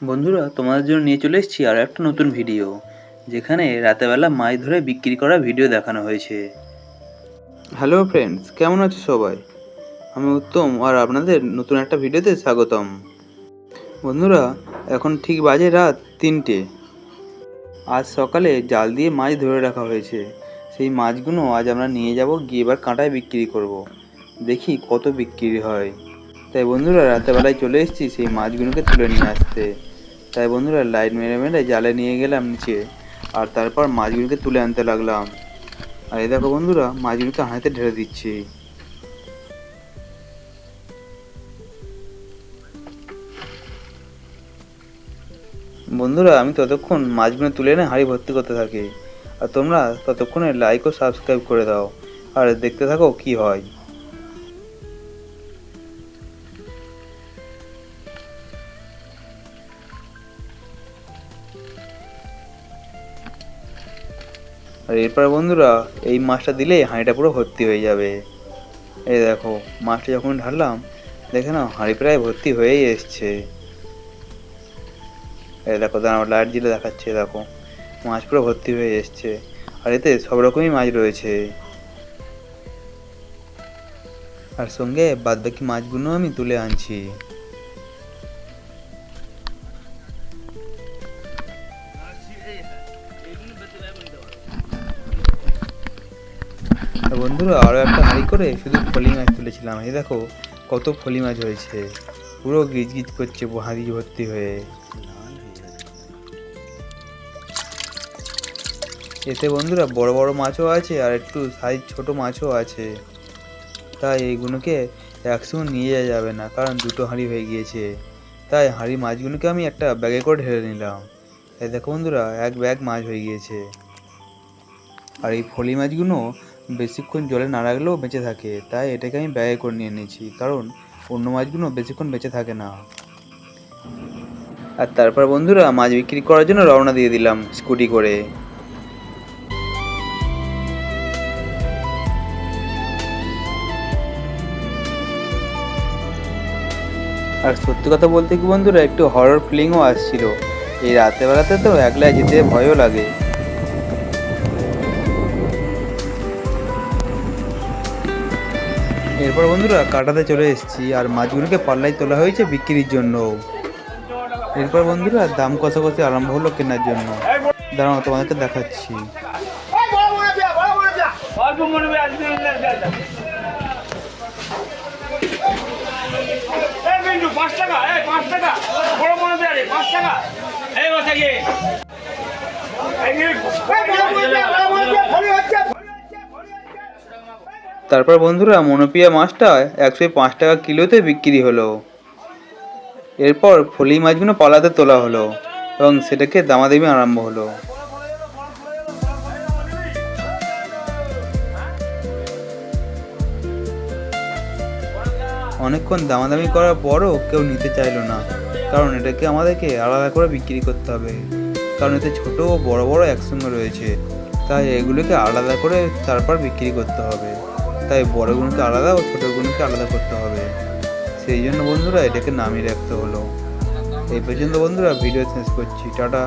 বন্ধুরা, তোমাদের জন্য নিয়ে চলে এসেছি আর একটা নতুন ভিডিও, যেখানে রাতেবেলা মাছ ধরে বিক্রি করা ভিডিও দেখানো হয়েছে। হ্যালো ফ্রেন্ডস, কেমন আছো সবাই? আমি উত্তম আর আপনাদের নতুন একটা ভিডিওতে স্বাগতম। বন্ধুরা, এখন ঠিক বাজে রাত 3টে। আজ সকালে জাল দিয়ে মাছ ধরে রাখা হয়েছে। সেই মাছগুলো আজ আমরা নিয়ে যাব, গিয়ে এবার কাঁটায় বিক্রি করব। দেখি কত বিক্রি হয়। তাই বন্ধুরা, রাতেবেলায় চলে এসেছি সেই মাছগুলোকে তুলে নিয়ে আসতে। তাই বন্ধুরা, লাইট মেরে মেরে জালে নিয়ে গেলাম নিচে, আর তারপর মাছগুলোকে তুলে আনতে লাগলাম। আর এই দেখো বন্ধুরা, মাছগুলোকে হাঁড়িতে ঢেলে দিচ্ছি। বন্ধুরা, আমি ততক্ষণ মাছগুলো তুলে এনে হাঁড়ি ভর্তি করতে থাকি, আর তোমরা ততক্ষণে লাইক ও সাবস্ক্রাইব করে দাও আর দেখতে থাকো কি হয়। আর এরপর বন্ধুরা, এই মাছটা দিলেই হাঁড়িটা পুরো ভর্তি হয়ে যাবে। এই দেখো, মাছটা যখন ঢাললাম, দেখে নাও হাঁড়ি প্রায় ভর্তি হয়েই এসছে। এই দেখো, দাঁড়াও, লাইট জ্বলে দেখাচ্ছে। দেখো, মাছ পুরো ভর্তি হয়ে এসছে, আর এতে সব রকমই মাছ রয়েছে। আর সঙ্গে বাদবাকি মাছগুলো আমি তুলে আনছি। বন্ধুরা, আরও একটা হাঁড়ি করে শুধু ফলি মাছ তুলেছিলাম। এই দেখো কত ফলি মাছ হয়েছে, পুরো গিজ গিজ করছে হাঁড়ি ভর্তি হয়ে। এতে বন্ধুরা বড় বড় মাছও আছে আর একটু সাইজ ছোট মাছও আছে। তাই এইগুলোকে একসঙ্গে নিয়ে যাওয়া যাবে না, কারণ দুটো হাঁড়ি হয়ে গিয়েছে। তাই হাঁড়ি মাছগুলোকে আমি একটা ব্যাগে করে ঢেলে নিলাম। এই দেখো বন্ধুরা, এক ব্যাগ মাছ হয়ে গিয়েছে। আর এই ফলি মাছগুলো বেশিক্ষণ জলে না রাখলেও বেঁচে থাকে, তাই এটাকে আমি ব্যাগে করে নিয়ে নিয়েছি, কারণ অন্য মাছগুলো বেশিক্ষণ বেঁচে থাকে না। আর তারপর বন্ধুরা, মাছ বিক্রি করার জন্য রওনা দিয়ে দিলাম স্কুটি করে। আর সত্যি কথা বলতে কি বন্ধুরা, একটু হরর ফিলিংও আসছিল। এই রাতে বেলাতে তো একলা যেতে ভয়ও লাগে। এরপর বন্ধুরা কাটাতে চলে এসেছি, আর মাছগুলোকে পাল্লায় তোলা হয়েছে বিক্রির জন্য। এরপর বন্ধুরা দাম কষাকষি আরম্ভ হলো কেনার জন্য। দাঁড়াও, তোমাদেরকে দেখাচ্ছি। তারপর বন্ধুরা, মনোপিয়া মাছটা 105 টাকা কিলোতে বিক্রি হলো। এরপর ফলি মাছগুলো পালাতে তোলা হলো এবং সেটাকে দামাদামি আরম্ভ হলো। অনেকক্ষণ দামাদামি করার পরও কেউ নিতে চাইলো না, কারণ এটাকে আমাদেরকে আলাদা করে বিক্রি করতে হবে, কারণ এতে ছোট ও বড় বড় একসঙ্গে রয়েছে। তাই এগুলোকে আলাদা করে তারপর বিক্রি করতে হবে। তাই বড়গুলোকে আলাদা ও ছোটোগুলোকে আলাদা করতে হবে। সেই জন্য বন্ধুরা এটাকে নামিয়ে রাখতে হলো। এই পর্যন্ত বন্ধুরা, ভিডিও শেষ করছি। টাটা।